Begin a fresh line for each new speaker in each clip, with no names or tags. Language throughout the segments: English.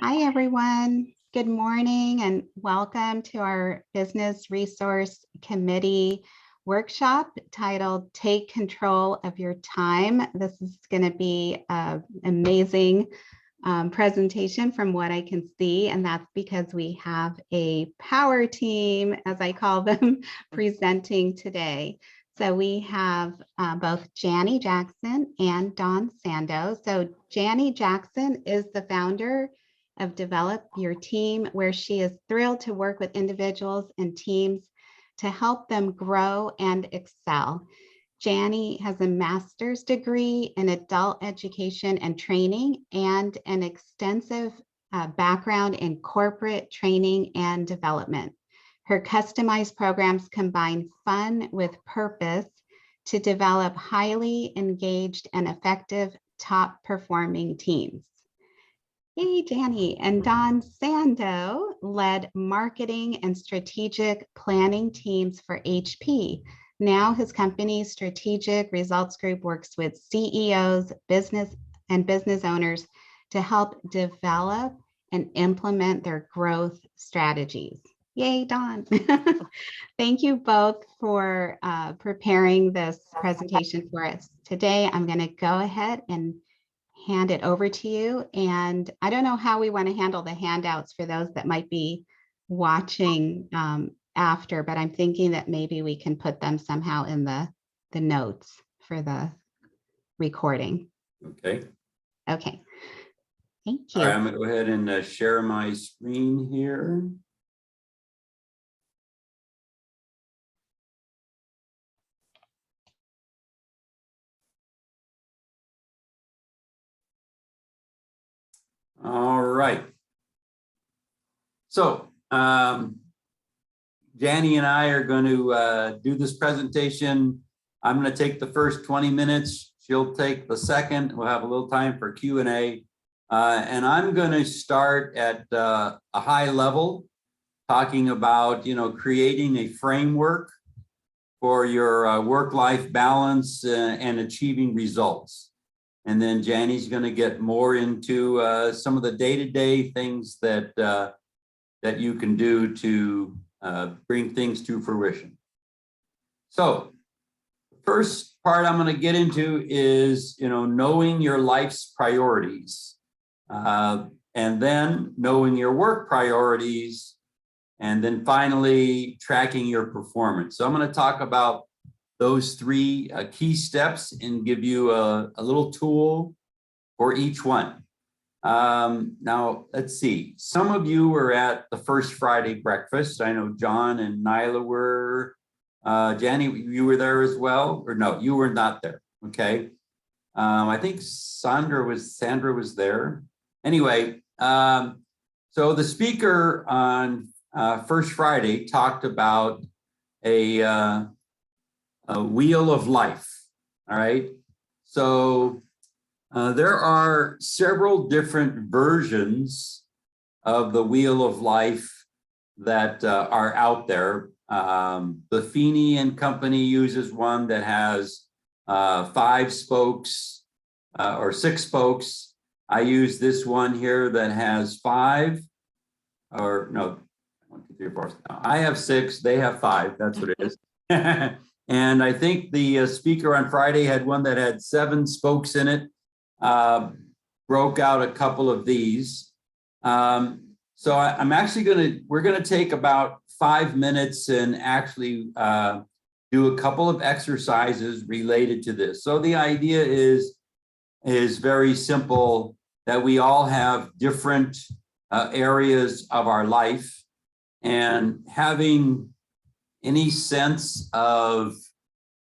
Hi, everyone. Good morning and welcome to our Business Resource Committee workshop titled Take Control of Your Time. This is going to be an amazing presentation from what I can see, and that's because we have a power team, as I call them, presenting today. So we have both Jani Jackson and Dawn Sando. So Jani Jackson is the founder of Develop Your Team, where she is thrilled to work with individuals and teams to help them grow and excel. Jani has a master's degree in adult education and training and an extensive background in corporate training and development. Her customized programs combine fun with purpose to develop highly engaged and effective top performing teams. Hey, Jani. And Don Sando led marketing and strategic planning teams for HP. Now his company's strategic results group works with CEOs, business owners to help develop and implement their growth strategies. Yay, Don. Thank you both for preparing this presentation for us today. I'm going to go ahead and hand it over to you. And I don't know how we want to handle the handouts for those that might be watching after, but I'm thinking that maybe we can put them somehow in the notes for the recording.
Okay.
Okay. Thank you.
All right, I'm going to go ahead and share my screen here. All right. So Jani and I are going to do this presentation. I'm going to take the first 20 minutes. She'll take the second. We'll have a little time for Q&A. And I'm going to start at a high level, talking about, creating a framework for your work-life balance and achieving results. And then Jani's going to get more into some of the day-to-day things that that you can do to bring things to fruition. So the first part I'm going to get into is, knowing your life's priorities, and then knowing your work priorities, and then finally tracking your performance. So I'm going to talk about those three key steps and give you a little tool for each one. Now, let's see. Some of you were at the first Friday breakfast. I know John and Nyla were. Jani, you were there as well? Or no, you were not there. Okay. I think Sandra was there. Anyway, so the speaker on First Friday talked about a wheel of life. All right. So there are several different versions of the wheel of life that are out there. The Feeney and Company uses one that has 5 spokes or 6 spokes. I use this one here that has 5, or no, 1, 2, 3, 4. No, I have 6. They have 5. That's what it is. And I think the speaker on Friday had one that had 7 spokes in it. Broke out a couple of these. So I'm actually we're going to take about 5 minutes and actually do a couple of exercises related to this. So the idea is very simple, that we all have different areas of our life, and having any sense of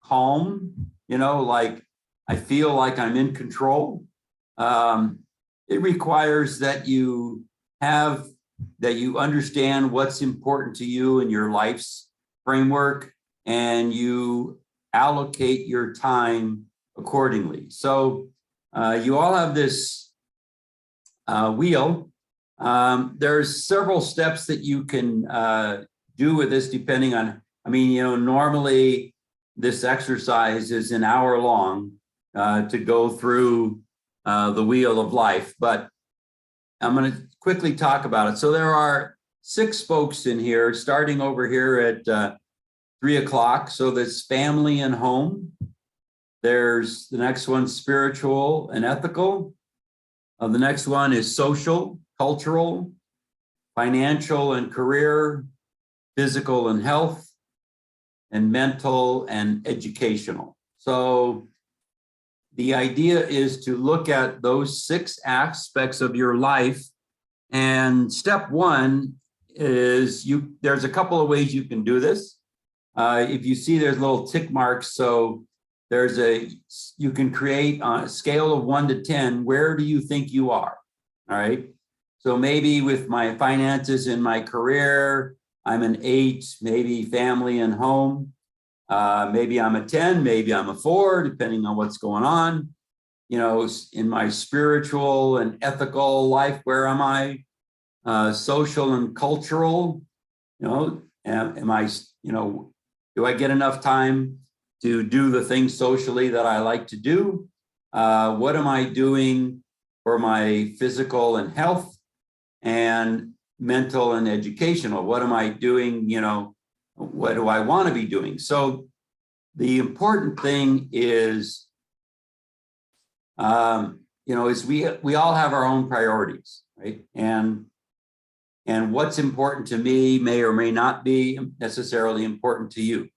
calm, like I feel like I'm in control. It requires that you understand what's important to you in your life's framework, and you allocate your time accordingly. So you all have this wheel. There's several steps that you can do with this depending on, normally this exercise is an hour long to go through the wheel of life, but I'm going to quickly talk about it. So there are 6 spokes in here, starting over here at 3 o'clock. So there's family and home. There's the next one, spiritual and ethical. The next one is social, cultural, financial and career, physical and health, and mental and educational. So the idea is to look at those 6 aspects of your life. And step 1 is there's a couple of ways you can do this. If you see there's little tick marks, so you can create on a scale of 1 to 10, where do you think you are? All right. So maybe with my finances in my career, I'm an 8, maybe family and home. Maybe I'm a 10, maybe I'm a 4, depending on what's going on. You know, in my spiritual and ethical life, where am I? Social and cultural, you know, am I, you know, do I get enough time to do the things socially that I like to do? What am I doing for my physical and health and mental and educational? What am I doing? You know, what do I want to be doing? So the important thing is, you know, is we all have our own priorities, right? And what's important to me may or may not be necessarily important to you.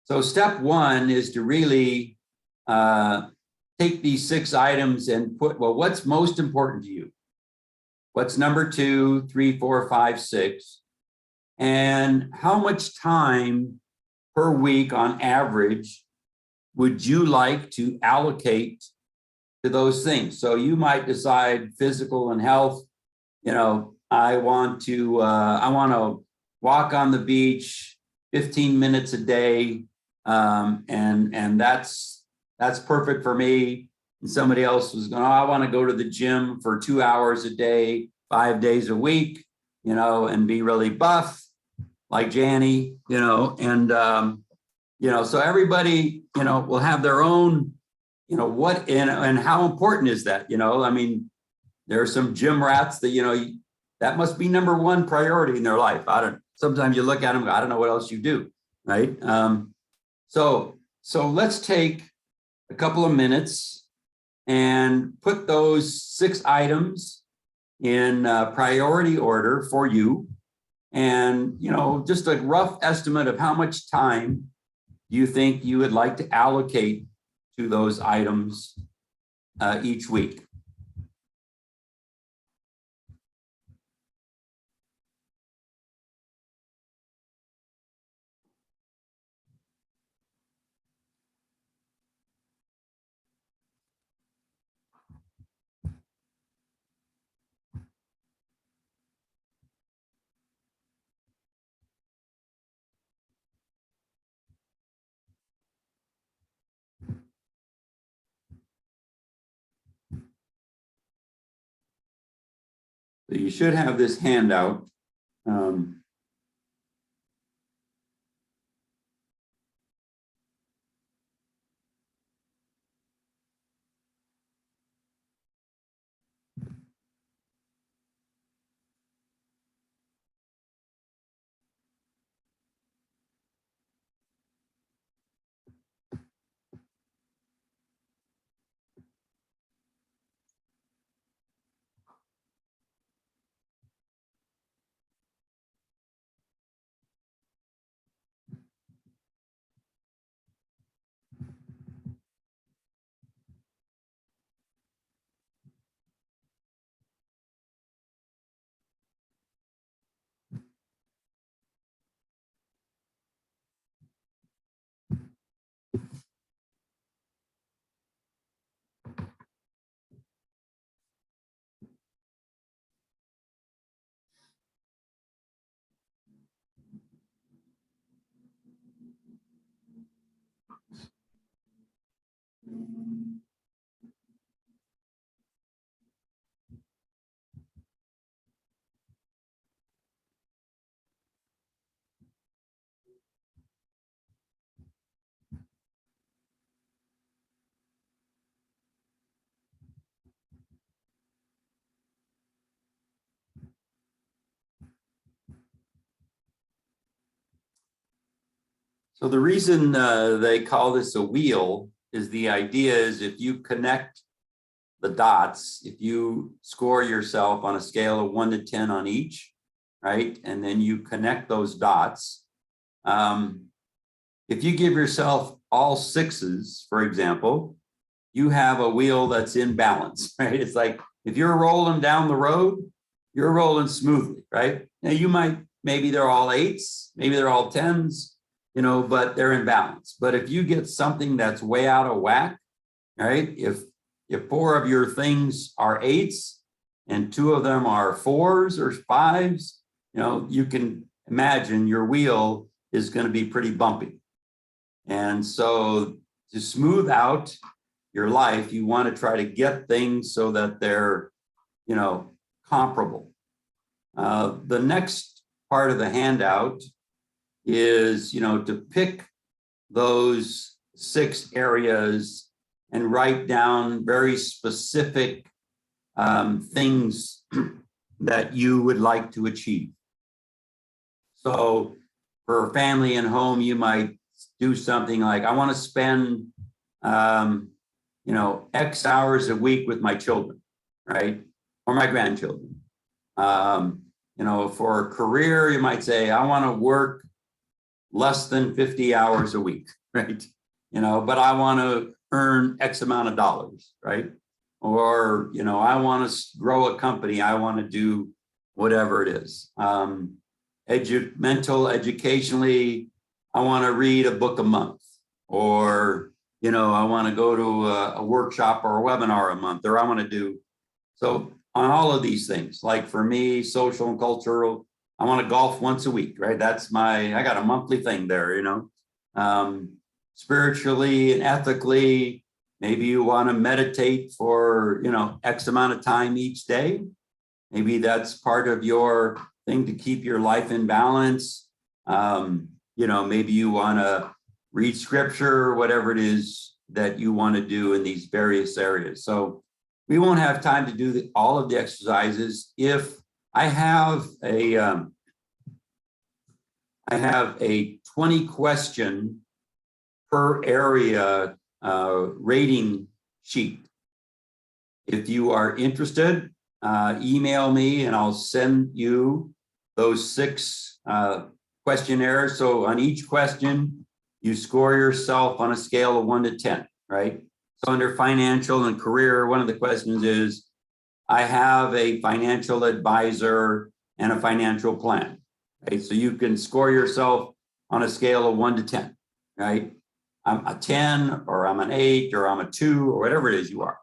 So step 1 is to really take these 6 items and put, well, what's most important to you? What's number 2, 3, 4, 5, 6? And how much time per week on average would you like to allocate to those things? So you might decide physical and health, you know, I want to walk on the beach 15 minutes a day. And that's perfect for me. And somebody else was going, oh, I want to go to the gym for 2 hours a day, 5 days a week, you know, and be really buff like Jani, you know, and, you know, so everybody, you know, will have their own, you know, what, and how important is that? You know, I mean, there are some gym rats that, you know, that must be number 1 priority in their life. Sometimes you look at them, I don't know what else you do, right? So let's take a couple of minutes and put those 6 items in priority order for you. And, you know, just a rough estimate of how much time you think you would like to allocate to those items each week. So you should have this handout. So the reason they call this a wheel is the idea is if you connect the dots, if you score yourself on a scale of 1 to 10 on each, right? And then you connect those dots. If you give yourself all sixes, for example, you have a wheel that's in balance, right? It's like if you're rolling down the road, you're rolling smoothly, right? Now you might, maybe they're all eights, maybe they're all tens, you know, but they're in balance. But if you get something that's way out of whack, right? If 4 of your things are eights and 2 of them are 4s or 5s, you know, you can imagine your wheel is going to be pretty bumpy. And so to smooth out your life, you want to try to get things so that they're, you know, comparable. The next part of the handout is, you know, to pick those 6 areas and write down very specific things that you would like to achieve. So for family and home, you might do something like, I want to spend, you know, X hours a week with my children, right? Or my grandchildren. You know, for a career, you might say, I want to work less than 50 hours a week, right? You know, but I want to earn X amount of dollars, right? Or, you know, I want to grow a company. I want to do whatever it is. Educationally, I want to read a book a month, or, you know, I want to go to a workshop or a webinar a month, or I want to do. So on all of these things, like for me, social and cultural, I want to golf once a week, right? That's I got a monthly thing there, you know. Spiritually and ethically, maybe you want to meditate for, you know, X amount of time each day. Maybe that's part of your thing to keep your life in balance. You know, maybe you want to read scripture, whatever it is that you want to do in these various areas. So we won't have time to do all of the exercises. If I have a 20 question per area rating sheet. If you are interested, email me and I'll send you those 6 questionnaires. So on each question, you score yourself on a scale of 1 to 10, right? So under financial and career, one of the questions is, I have a financial advisor and a financial plan, right? So you can score yourself on a scale of 1 to 10, right? I'm a 10, or I'm an 8, or I'm a 2, or whatever it is you are.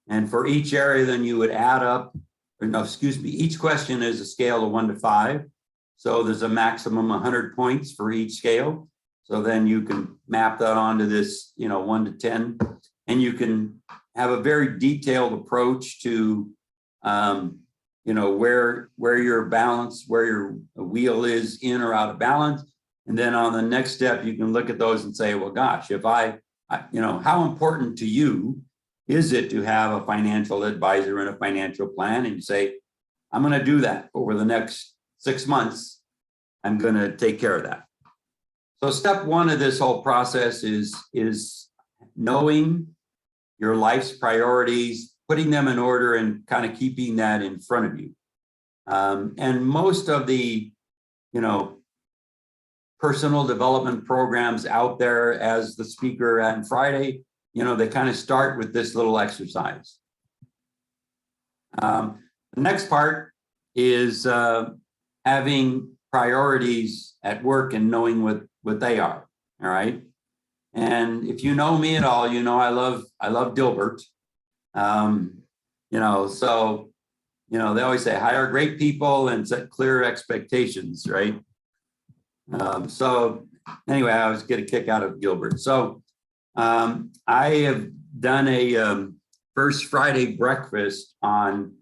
And for each area, then you would add up, or no, excuse me, each question is a scale of 1 to 5. So there's a maximum 100 points for each scale. So then you can map that onto this, you know, 1 to 10, and you can have a very detailed approach to, you know, where your balance, where your wheel is in or out of balance. And then on the next step, you can look at those and say, well, gosh, if you know, how important to you is it to have a financial advisor and a financial plan? And you say, I'm going to do that over the next 6 months. I'm going to take care of that. So step 1 of this whole process is knowing your life's priorities, putting them in order, and kind of keeping that in front of you. And most of the, you know, personal development programs out there, as the speaker on Friday, you know, they kind of start with this little exercise. The next part is having priorities at work and knowing what they are. All right. And if you know me at all, you know I love Dilbert. You know, so, you know, they always say hire great people and set clear expectations, right? So anyway, I was getting a kick out of Gilbert. So I have done a first Friday breakfast on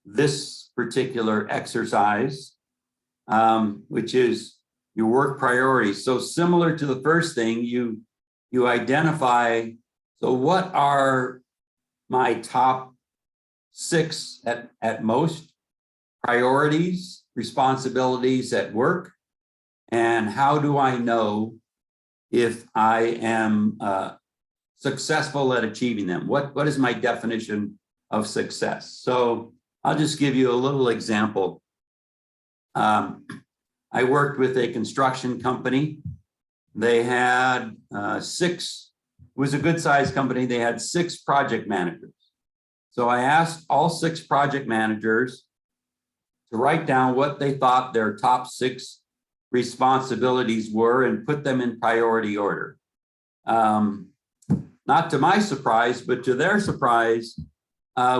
this particular exercise, which is your work priorities. So similar to the first thing, you identify, so what are my top 6 at most priorities, responsibilities at work, and how do I know if I am successful at achieving them? What is my definition of success? So I'll just give you a little example. I worked with a construction company. They had six, it was a good sized company. They had 6 project managers. So I asked all 6 project managers to write down what they thought their top 6 responsibilities were and put them in priority order. Not to my surprise, but to their surprise,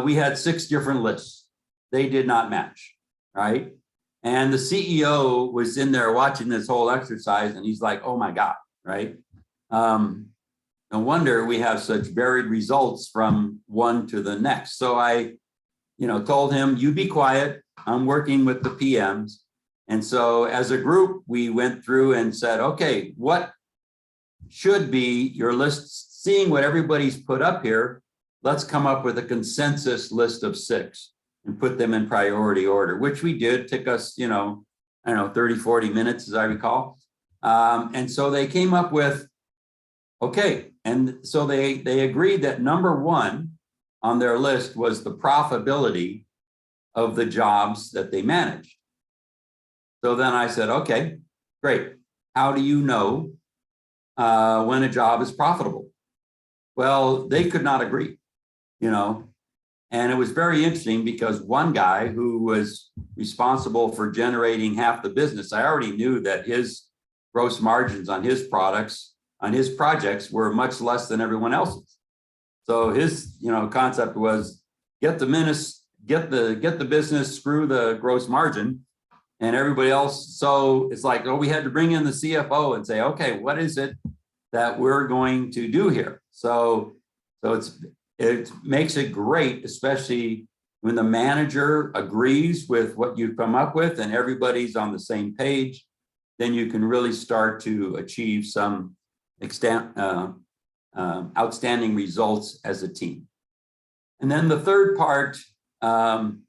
we had 6 different lists. They did not match, right? And the CEO was in there watching this whole exercise and he's like, oh my God, right? No wonder we have such varied results from one to the next. So I, told him, you be quiet. I'm working with the PMs. And so as a group, we went through and said, okay, what should be your list? Seeing what everybody's put up here, let's come up with a consensus list of 6 and put them in priority order, which we did. Took us, 30, 40 minutes, as I recall. And so they came up with, okay. And so they agreed that number 1 on their list was the profitability of the jobs that they managed. So then I said, okay, great. How do you know when a job is profitable? Well, they could not agree, and it was very interesting because one guy who was responsible for generating half the business, I already knew that his gross margins on his products, on his projects were much less than everyone else's. So his, concept was get the business, screw the gross margin, and everybody else. So it's like, we had to bring in the CFO and say, okay, what is it that we're going to do here? So it makes it great, especially when the manager agrees with what you've come up with and everybody's on the same page. Then you can really start to achieve some outstanding results as a team. And then the third part, and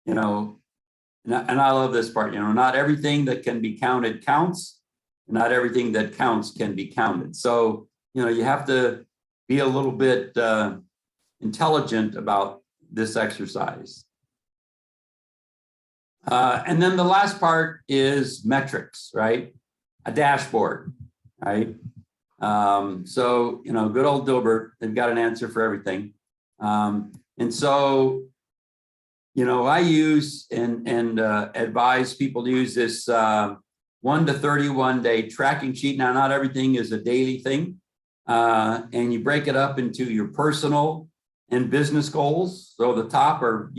I love this part, not everything that can be counted counts. Not everything that counts can be counted. So, you have to be a little bit intelligent about this exercise. And then the last part is metrics, right? A dashboard, right? So, good old Dilbert, they've got an answer for everything. And so, I use and advise people to use this 1 to 31 day tracking sheet. Now, not everything is a daily thing. And you break it up into your personal and business goals. So the top are,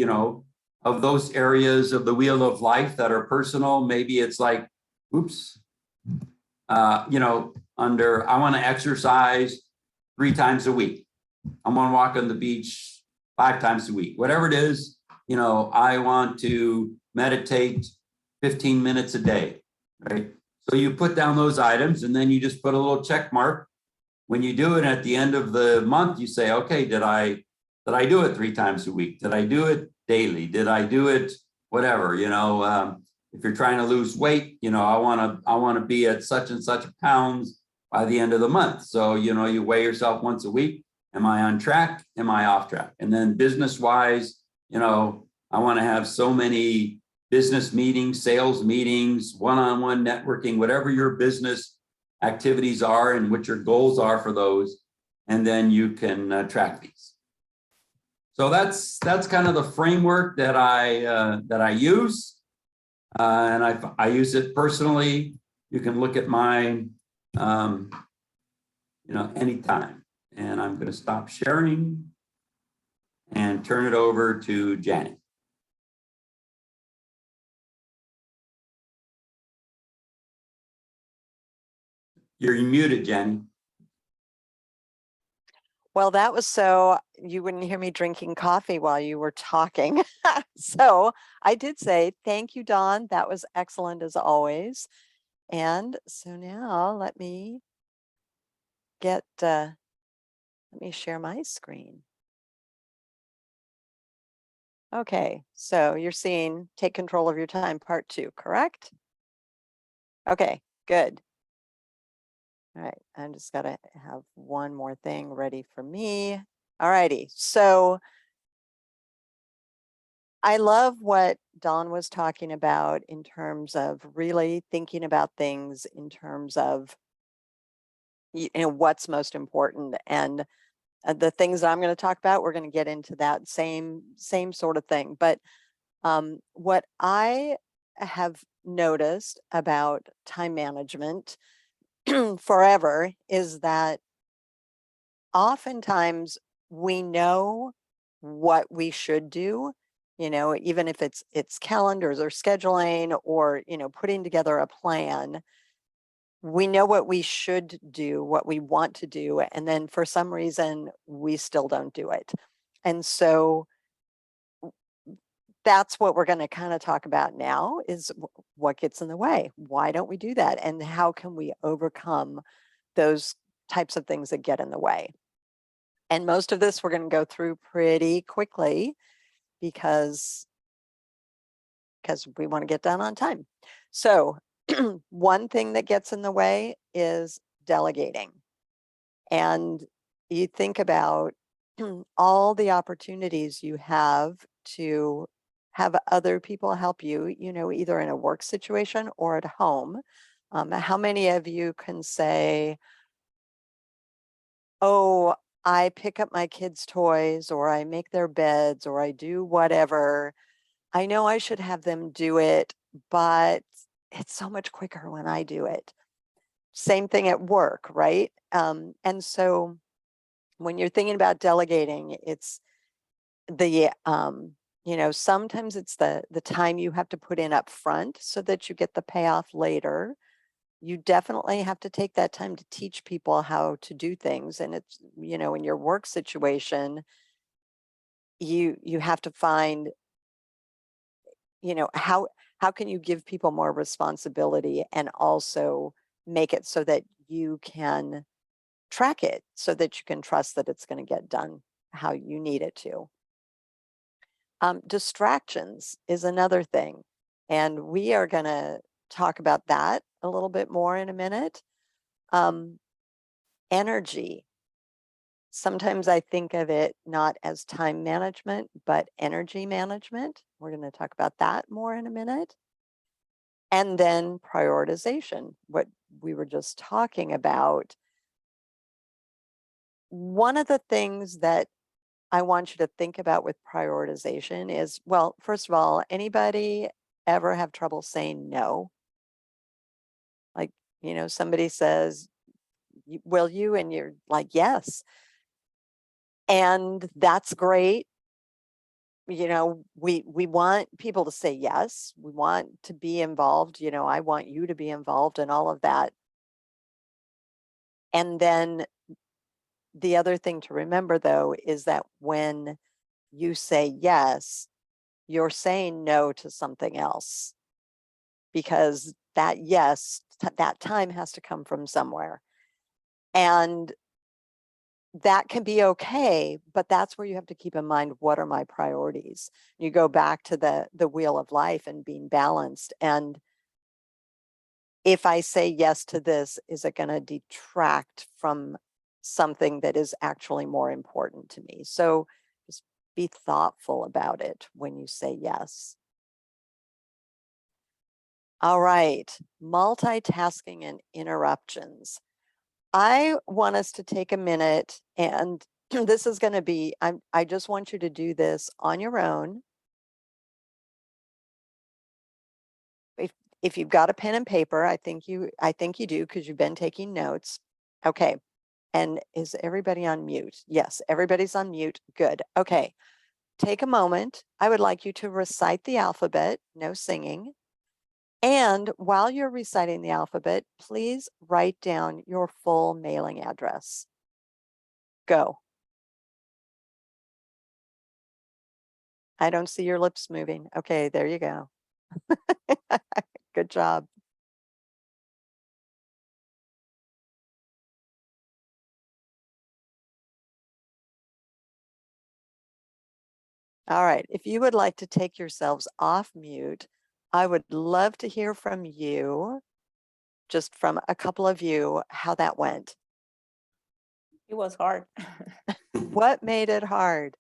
of those areas of the wheel of life that are personal. Maybe it's like, under, I want to exercise 3 times a week. I want to walk on the beach 5 times a week, whatever it is. I want to meditate 15 minutes a day, right? So you put down those items and then you just put a little check mark. When you do it at the end of the month, you say, okay, did I do it 3 times a week? Did I do it daily? Did I do it whatever? If you're trying to lose weight, I want to be at such and such pounds by the end of the month. So, you weigh yourself once a week. Am I on track? Am I off track? And then business wise, I want to have so many business meetings, sales meetings, one-on-one networking, whatever your business activities are and what your goals are for those. And then you can track these. So that's kind of the framework that I use. And I use it personally. You can look at mine, anytime. And I'm going to stop sharing and turn it over to Jani. You're muted, Jani.
Well, that was so you wouldn't hear me drinking coffee while you were talking. So I did say, thank you, Don. That was excellent as always. And so now let me share my screen. Okay, so you're seeing Take Control of Your Time, Part 2, correct? Okay, good. All right, I just gotta have one more thing ready for me. All righty, so I love what Dawn was talking about in terms of really thinking about things in terms of what's most important. And the things that I'm going to talk about, we're going to get into that same sort of thing. But what I have noticed about time management forever is that oftentimes we know what we should do, even if it's calendars or scheduling or, putting together a plan. We know what we should do, what we want to do, and then for some reason we still don't do it. And so that's what we're going to kind of talk about now is what gets in the way. Why don't we do that? And how can we overcome those types of things that get in the way? And most of this we're going to go through pretty quickly because we want to get done on time. So one thing that gets in the way is delegating. And you think about all the opportunities you have to have other people help you, either in a work situation or at home. How many of you can say, oh, I pick up my kids' toys, or I make their beds, or I do whatever. I know I should have them do it, but it's so much quicker when I do it. Same thing at work, right? And so when you're thinking about delegating, it's the sometimes it's the time you have to put in up front so that you get the payoff later. You definitely have to take that time to teach people how to do things. And it's, in your work situation, you have to find, how can you give people more responsibility and also make it so that you can track it so that you can trust that it's going to get done how you need it to. Distractions is another thing. And we are going to talk about that a little bit more in a minute. Energy. Sometimes I think of it not as time management, but energy management. We're going to talk about that more in a minute. And then prioritization, what we were just talking about. One of the things that I want you to think about with prioritization is, well, first of all, anybody ever have trouble saying no? Like, somebody says, will you? And you're like, yes. And that's great. We want people to say yes. We want to be involved. I want you to be involved in all of that. And then the other thing to remember, though, is that when you say yes, you're saying no to something else, because that yes, that time has to come from somewhere. And that can be okay, but that's where you have to keep in mind, what are my priorities? You go back to the wheel of life and being balanced. And if I say yes to this, is it going to detract from something that is actually more important to me? So just be thoughtful about it when you say yes. All right, multitasking and interruptions. I want us to take a minute, and this is going to be, I just want you to do this on your own. If you've got a pen and paper, I think you do, because you've been taking notes. Okay. And is everybody on mute? Yes, everybody's on mute. Good. Okay. Take a moment. I would like you to recite the alphabet, no singing. And while you're reciting the alphabet, please write down your full mailing address. Go. I don't see your lips moving. Okay, there you go. Good job. All right, if you would like to take yourselves off mute, I would love to hear from you. just from a couple of you, how that went.
It was hard.
What made it hard?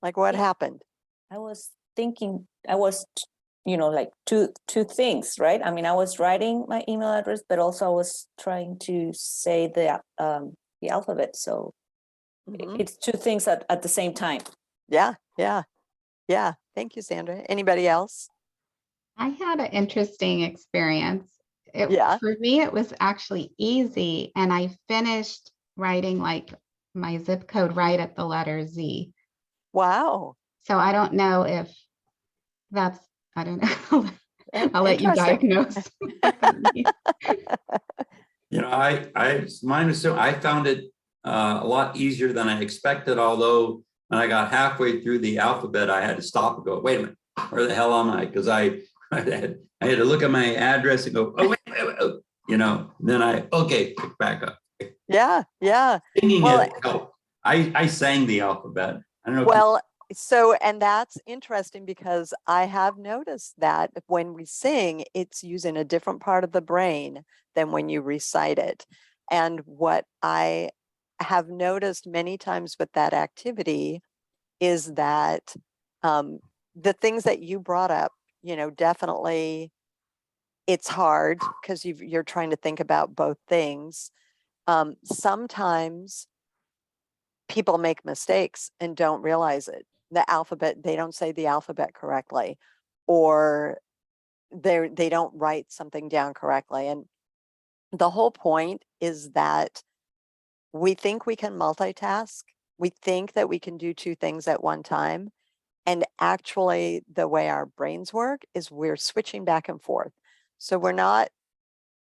Like what
Yeah.
happened?
I was thinking, like two things, right? I mean, I was writing my email address, but also I was trying to say the alphabet. So
Mhm.
it's two things at the same time.
Yeah. Thank you, Sandra. Anybody else?
I had an interesting experience.
Yeah.
For me, it was actually easy, and I finished writing like my zip code right at the letter Z.
Wow.
So I don't know if that's, I don't know. I'll let you
Interesting.
diagnose.
Mine was so, I found it a lot easier than I expected, although when I got halfway through the alphabet, I had to stop and go, wait a minute, where the hell am I? Because I had to look at my address and go, oh, wait, oh, then okay, pick back up.
Yeah.
Singing
Well,
it helped. I sang the alphabet. I don't know.
Well, and that's interesting because I have noticed that when we sing, it's using a different part of the brain than when you recite it. And what I have noticed many times with that activity is that the things that you brought up, definitely it's hard because you're trying to think about both things. Sometimes people make mistakes and don't realize it. The alphabet, they don't say the alphabet correctly, or they don't write something down correctly. And the whole point is that we think we can multitask. We think that we can do two things at one time. And actually, the way our brains work is we're switching back and forth. So we're not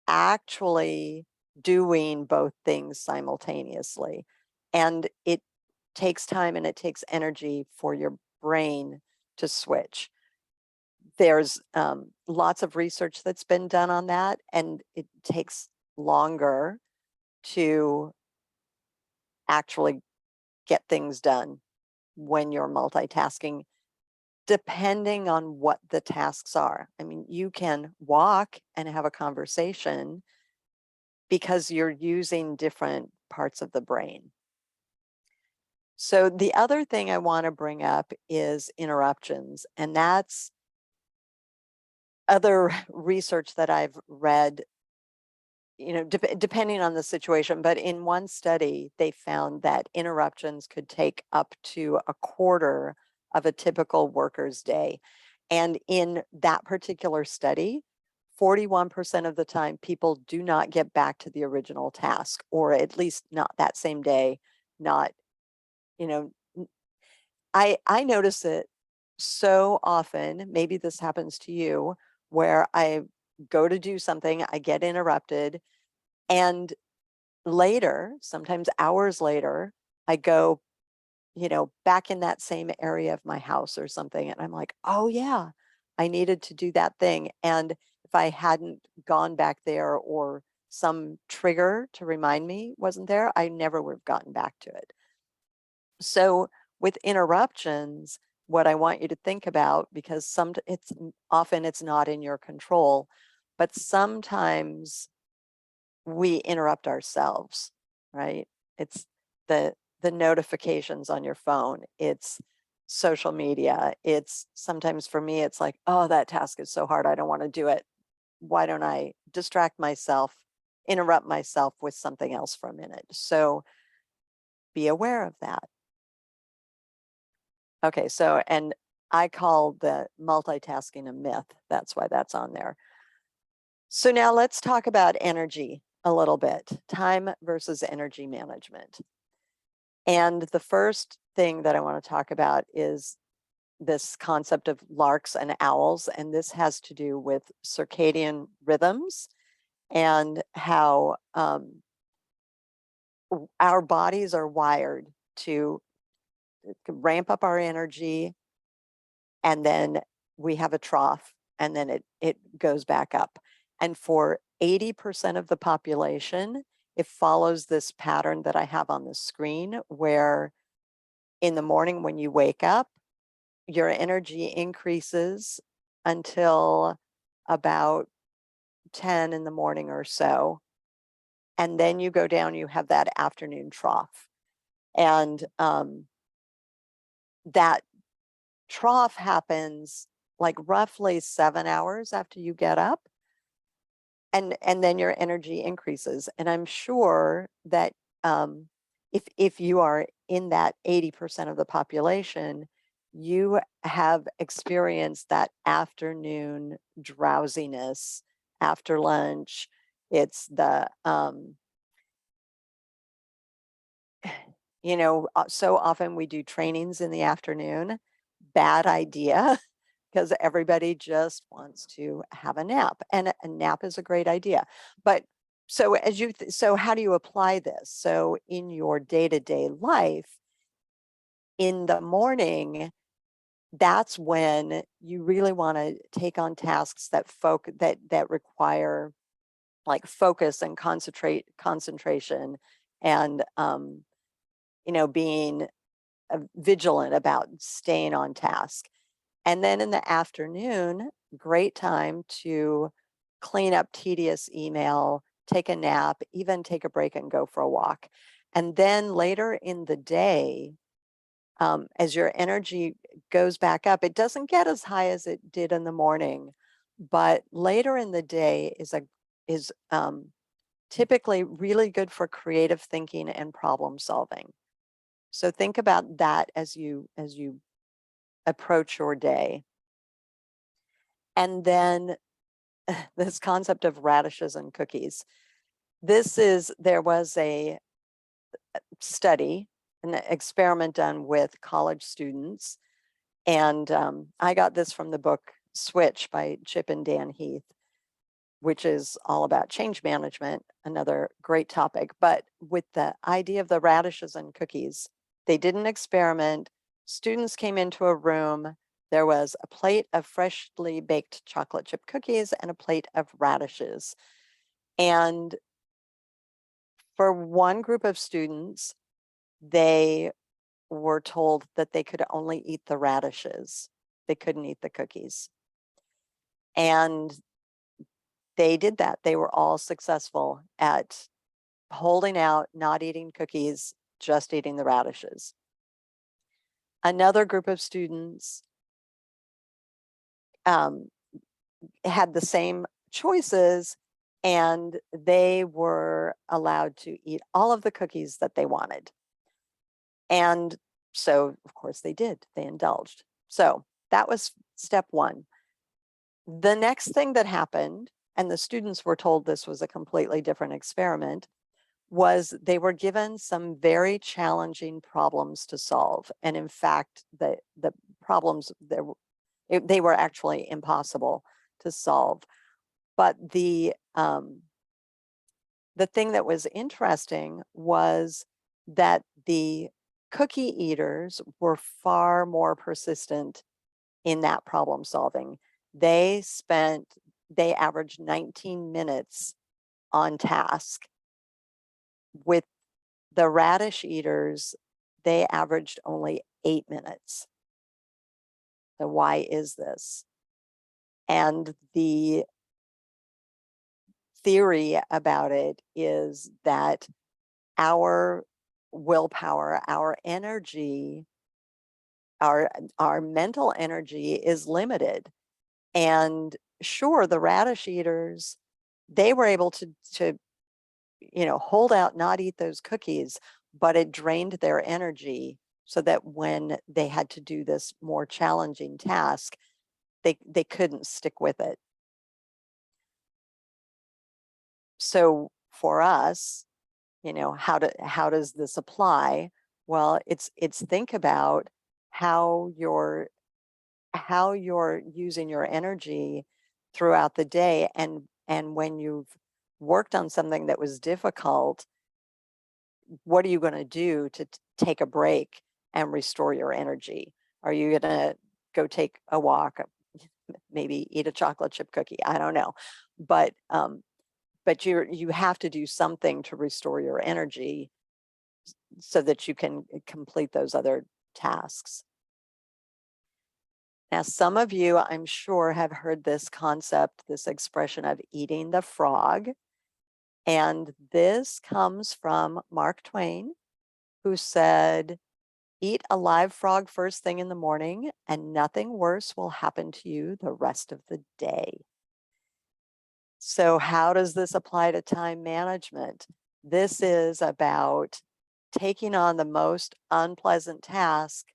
actually doing both things simultaneously. And it takes time and it takes energy for your brain to switch. There's lots of research that's been done on that, and it takes longer to actually get things done when you're multitasking, depending on what the tasks are. I mean, you can walk and have a conversation because you're using different parts of the brain. So the other thing I want to bring up is interruptions, and that's other research that I've read, depending on the situation, but in one study, they found that interruptions could take up to a quarter of a typical worker's day. And in that particular study, 41% of the time, people do not get back to the original task, or at least not that same day, not, I notice it so often, maybe this happens to you, where I go to do something, I get interrupted, and later, sometimes hours later, I go, back in that same area of my house or something, and I'm like, oh yeah, I needed to do that thing. And if I hadn't gone back there or some trigger to remind me wasn't there, I never would have gotten back to it. So with interruptions, what I want you to think about, because often it's not in your control, but sometimes we interrupt ourselves, right? It's the notifications on your phone. It's social media. It's sometimes for me, it's like, oh, that task is so hard. I don't want to do it. Why don't I distract myself, interrupt myself with something else for a minute? So be aware of that. Okay, so, and I call the multitasking a myth. That's why that's on there. So now let's talk about energy a little bit, time versus energy management. And the first thing that I want to talk about is this concept of larks and owls. And this has to do with circadian rhythms and how our bodies are wired to ramp up our energy, and then we have a trough, and then it goes back up. And for 80% of the population, it follows this pattern that I have on the screen, where in the morning when you wake up, your energy increases until about 10 in the morning or so. And then you go down, you have that afternoon trough. And that trough happens like roughly 7 hours after you get up. And then your energy increases. And I'm sure that if you are in that 80% of the population, you have experienced that afternoon drowsiness after lunch. It's the, you know, so often we do trainings in the afternoon. Bad idea, because everybody just wants to have a nap, and a nap is a great idea. But so as you, so how do you apply this? So in your day-to-day life, in the morning, that's when you really want to take on tasks that that require like focus and concentration and you know, being vigilant about staying on task. And then in the afternoon, great time to clean up tedious email, take a nap, even take a break and go for a walk. And then later in the day, as your energy goes back up, it doesn't get as high as it did in the morning, but later in the day is typically really good for creative thinking and problem solving. So think about that as you approach your day. And then this concept of radishes and cookies. There was a study, an experiment done with college students. And I got this from the book Switch by Chip and Dan Heath, which is all about change management, another great topic. But with the idea of the radishes and cookies, they did an experiment. Students came into a room. There was a plate of freshly baked chocolate chip cookies and a plate of radishes. And for one group of students, they were told that they could only eat the radishes. They couldn't eat the cookies. And they did that. They were all successful at holding out, not eating cookies, just eating the radishes. Another group of students had the same choices, and they were allowed to eat all of the cookies that they wanted. And so, of course, they did. They indulged. So that was step one. The next thing that happened, and the students were told this was a completely different experiment, was they were given some very challenging problems to solve. And in fact, the problems, they were actually impossible to solve. But the thing that was interesting was that the cookie eaters were far more persistent in that problem solving. They averaged 19 minutes on task. With the radish eaters, they averaged only 8 minutes. So why is this? And the theory about it is that our willpower, our energy, our mental energy is limited. And sure, the radish eaters, they were able to you know, hold out, not eat those cookies, but it drained their energy so that when they had to do this more challenging task, they couldn't stick with it. So for us, you know, how does this apply? Well, it's think about how you're using your energy throughout the day, and when you've worked on something that was difficult, what are you going to do to take a break and restore your energy? Are you going to go take a walk, maybe eat a chocolate chip cookie? I don't know, but you have to do something to restore your energy so that you can complete those other tasks. Now, some of you, I'm sure, have heard this concept, this expression of eating the frog. And this comes from Mark Twain, who said, "Eat a live frog first thing in the morning, and nothing worse will happen to you the rest of the day." So how does this apply to time management? This is about taking on the most unpleasant task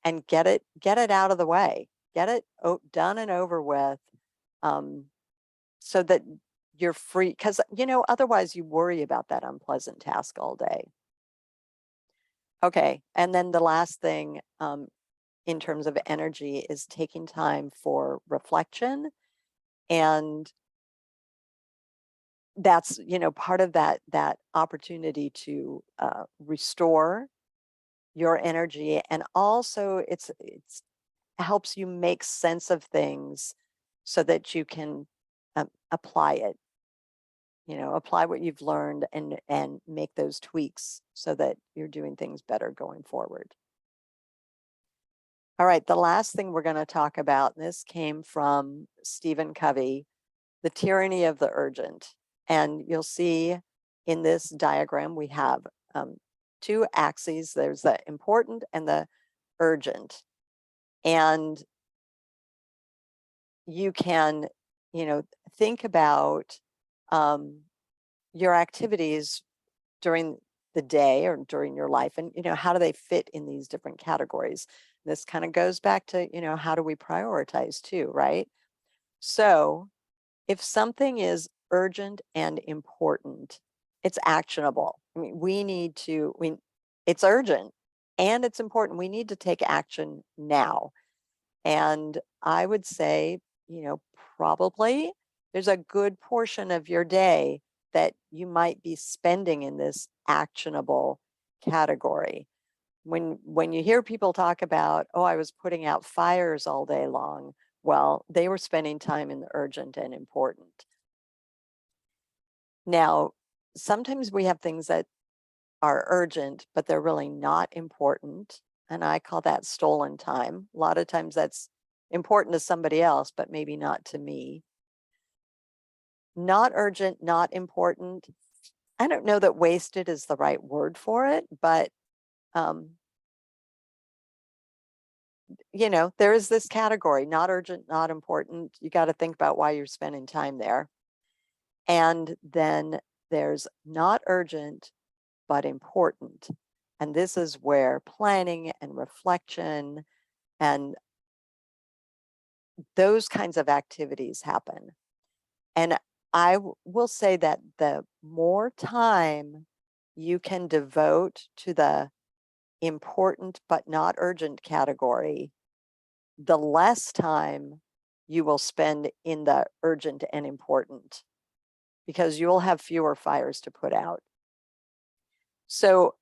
and get it out of the way, get it done and over with, so that you're free. Because otherwise you worry about that unpleasant task all day. Okay, and then the last thing in terms of energy is taking time for reflection, and that's part of that opportunity to restore your energy, and also it's helps you make sense of things so that you can apply it, apply what you've learned and make those tweaks so that you're doing things better going forward. All right, the last thing we're going to talk about, and this came from Stephen Covey, the tyranny of the urgent. And you'll see in this diagram, we have two axes. There's the important and the urgent. And you can, think about your activities during the day or during your life, and, how do they fit in these different categories? This kind of goes back to, how do we prioritize too, right? So if something is urgent and important, it's actionable. I mean, it's urgent and it's important. We need to take action now. And I would say, probably there's a good portion of your day that you might be spending in this actionable category. When you hear people talk about, oh, I was putting out fires all day long, well, they were spending time in the urgent and important. Now, sometimes we have things that are urgent, but they're really not important. And I call that stolen time. A lot of times that's important to somebody else, but maybe not to me. Not urgent, not important. I don't know that wasted is the right word for it, but there is this category, not urgent, not important. You got to think about why you're spending time there. And then there's not urgent, but important. And this is where planning and reflection and those kinds of activities happen. And I will say that the more time you can devote to the important but not urgent category, the less time you will spend in the urgent and important, because you will have fewer fires to put out. So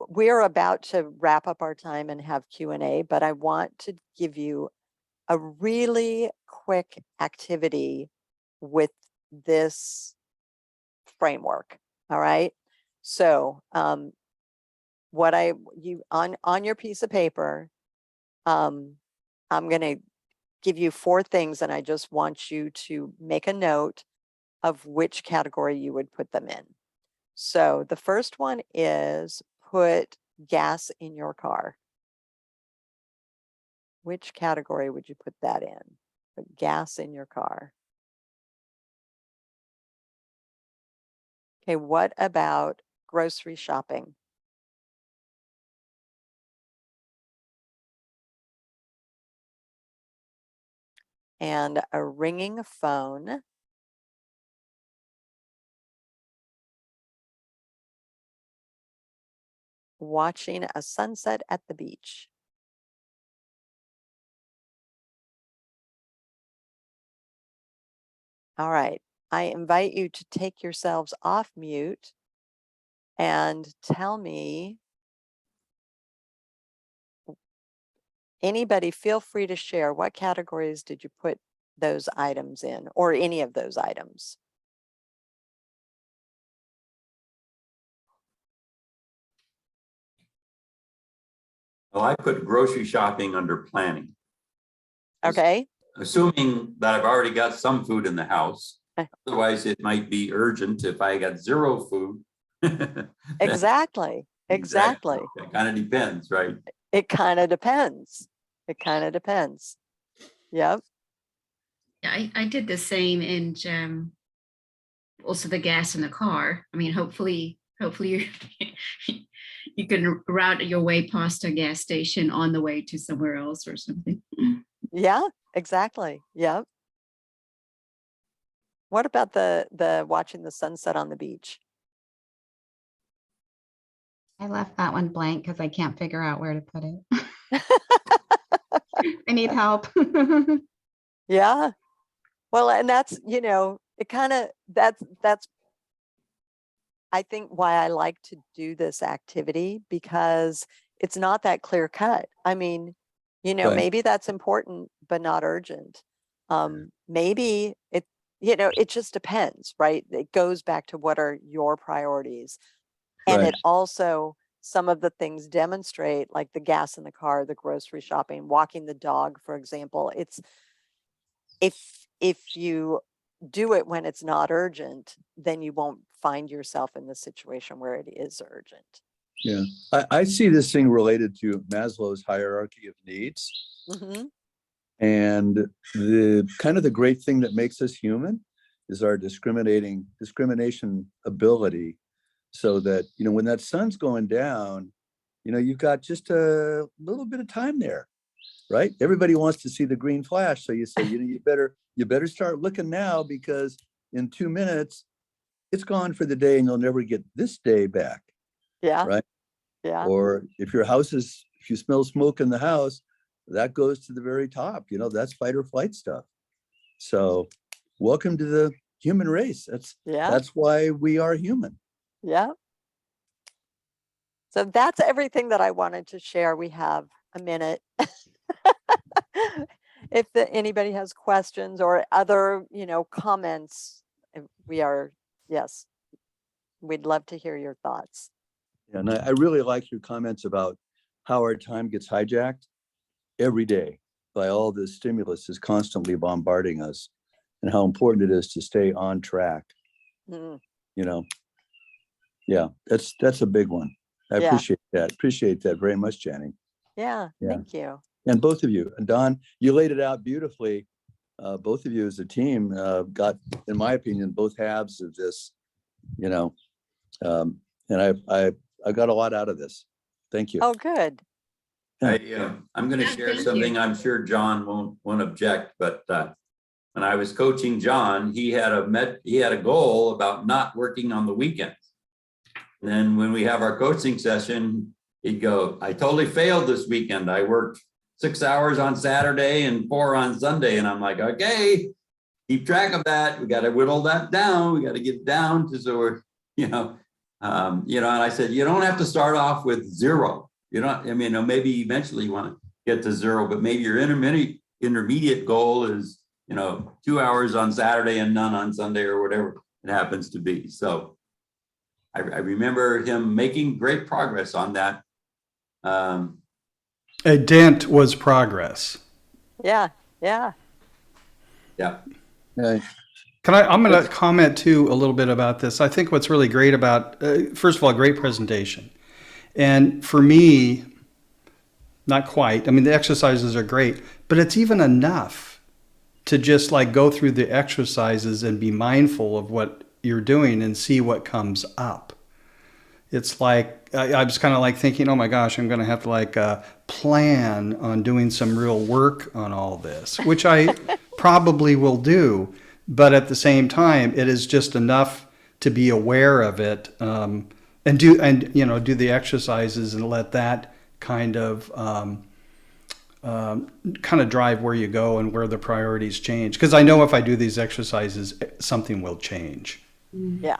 we're about to wrap up our time and have Q&A, but I want to give you a really quick activity with this framework. All right. So on your piece of paper, I'm going to give you 4 things, and I just want you to make a note of which category you would put them in. So the first one is put gas in your car. Which category would you put that in? Put gas in your car. Okay, what about grocery shopping? And a ringing phone. Watching a sunset at the beach. All right, I invite you to take yourselves off mute and tell me, anybody feel free to share, what categories did you put those items in, or any of those items?
Well, I put grocery shopping under planning.
Okay.
Assuming that I've already got some food in the house.
Eh.
Otherwise, it might be urgent if I got zero food.
Exactly. Exactly.
It kind of depends, right?
It kind of depends. It kind of depends. Yep.
Yeah, I did the same, and also the gas in the car. I mean, hopefully you you can route your way past a gas station on the way to somewhere else or something.
Yeah, exactly. Yep. What about the watching the sunset on the beach?
I left that one blank because I can't figure out where to put it. I need help.
Yeah. Well, and that's, it kind of, that's, I think why I like to do this activity, because it's not that clear cut. I mean,
Right.
maybe that's important, but not urgent. Maybe it just depends, right? It goes back to what are your priorities. And
Right.
it also, some of the things demonstrate, like the gas in the car, the grocery shopping, walking the dog, for example. It's, if you do it when it's not urgent, then you won't find yourself in the situation where it is urgent.
Yeah, I see this thing related to Maslow's hierarchy of needs.
Mm-hmm.
And the kind of the great thing that makes us human is our discrimination ability. So that, when that sun's going down, you've got just a little bit of time there, right? Everybody wants to see the green flash. So you say, you better start looking now, because in 2 minutes, it's gone for the day and you'll never get this day back.
Yeah.
Right.
Yeah.
Or if you smell smoke in the house, that goes to the very top, that's fight or flight stuff. So welcome to the human race. That's why we are human.
Yeah. So that's everything that I wanted to share. We have a minute. If anybody has questions or other, comments, yes, we'd love to hear your thoughts.
And I really like your comments about how our time gets hijacked every day by all this stimulus is constantly bombarding us, and how important it is to stay on track.
Mm.
Yeah, that's a big one. I appreciate that very much, Jani.
Yeah. Thank you.
And both of you, and Don, you laid it out beautifully. Both of you as a team got, in my opinion, both halves of this, and I got a lot out of this. Thank you.
Oh, good.
I'm going to share
thank
something.
you.
I'm sure John won't object, but when I was coaching John, he had a goal about not working on the weekends. And then when we have our coaching session, he'd go, "I totally failed this weekend. I worked 6 hours on Saturday and 4 on Sunday." And I'm like, "Okay, keep track of that. We got to whittle that down. We got to get down to, so we're, and I said, you don't have to start off with 0. Maybe eventually you want to get to 0, but maybe your intermediate goal is, 2 hours on Saturday and none on Sunday, or whatever it happens to be." So I remember him making great progress on that.
A dent was progress.
Yeah.
Yeah.
I'm going to comment too a little bit about this. I think what's really great about, first of all, great presentation. And for me, not quite. I mean, the exercises are great, but it's even enough to just like go through the exercises and be mindful of what you're doing and see what comes up. It's like, I was kind of like thinking, oh my gosh, I'm going to have to plan on doing some real work on all this, which I probably will do. But at the same time, it is just enough to be aware of it, and do the exercises and let that kind of drive where you go and where the priorities change. Because I know if I do these exercises, something will change.
Yeah.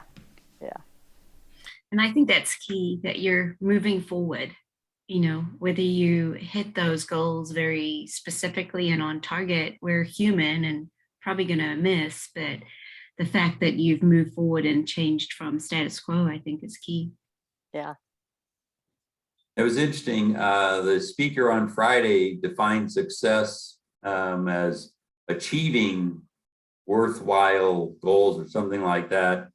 And I think that's key, that you're moving forward, whether you hit those goals very specifically and on target. We're human and probably going to miss, but the fact that you've moved forward and changed from status quo, I think, is key.
Yeah.
It was interesting. The speaker on Friday defined success as achieving worthwhile goals or something like that.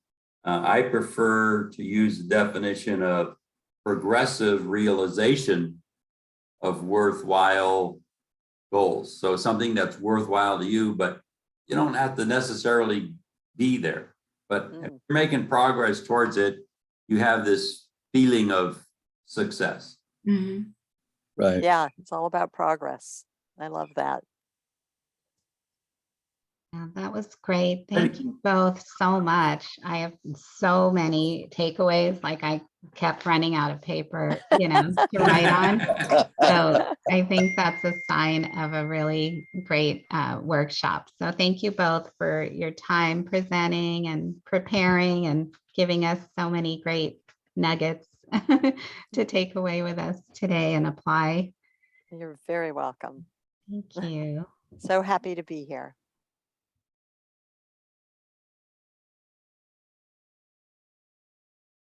I prefer to use the definition of progressive realization of worthwhile goals. So something that's worthwhile to you, but you don't have to necessarily be there. But if you're making progress towards it, you have this feeling of success.
Mhm.
Right.
Yeah, it's all about progress. I love that.
Yeah, that was great. Thank you both so much. I have so many takeaways, like I kept running out of paper, to write on. So I think that's a sign of a really great workshop. So thank you both for your time presenting and preparing and giving us so many great nuggets to take away with us today and apply.
You're very welcome.
Thank you.
So happy to be here.